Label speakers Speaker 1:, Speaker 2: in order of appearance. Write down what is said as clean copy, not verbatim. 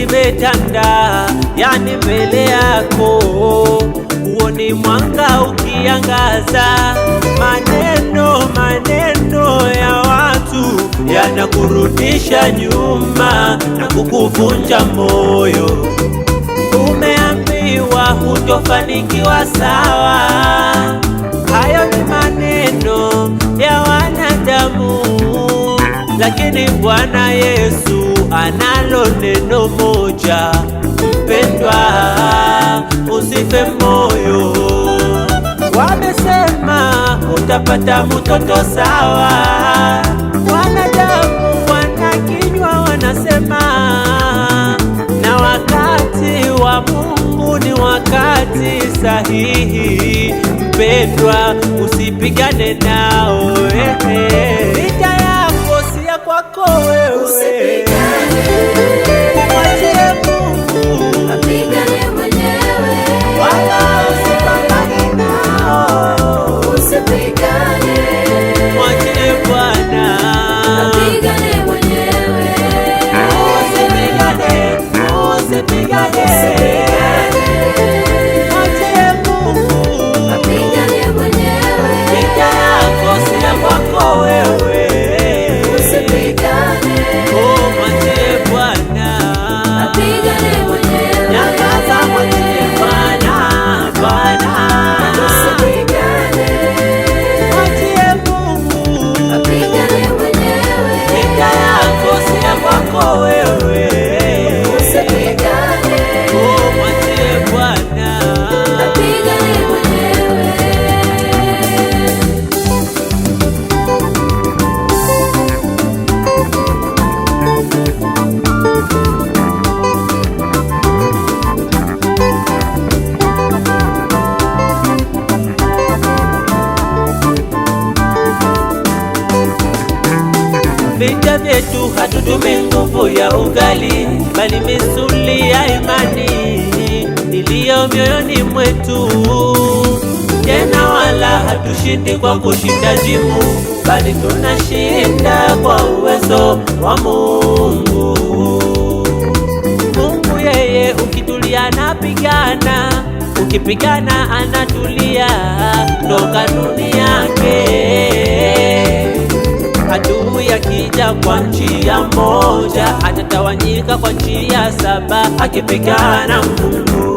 Speaker 1: kimetanda, yani mbele yako, uone mwanga ukiangaza. Maneno ya watu yanakurudisha nyuma na kukuvunja moyo. Umeambiwa hutofanikiwa, sawa, hayo ni maneno ya wanadamu, lakini Bwana Yesu analo neno moja. Mpendwa, usife moyo. Wamesema utapata mtoto, sawa, wanadamu wana kinywa wanasema, na wakati wa Mungu ni wakati sahihi. Mpendwa, usipigane nao, vita yako si ya kwako wewe. Usipigane, mwachie Mungu apigane mwenyewe, wala usipambane nao. Usipigane, mwachie Bwana apigane mwenyewe. Usipigane, usipigane, mwachie Mungu apigane mwenyewe, vita yako si ya kwako wewe. Usipigane, mwachie Bwana apigane mwenyewe. Nyamaza, mwachie Bwana, Bwana. Usipigane, mwachie Mungu apigane mwenyewe, vita yako si ya kwako wewe. Usipigane, mwachie Bwana apigane mwenyewe. Vita vyetu hatutumi nguvu ya ugali, bali misuli ya imani iliyo mioyoni mwetu. Tena wala hatushindi kwa kushinda jimu, bali tunashinda kwa uwezo wa Mungu. Mungu yeye ukitulia anapigana, ukipigana anatulia, ndo kanuni yake. Adui akija kwa njia moja, atatawanyika kwa njia saba, akipigana Mungu.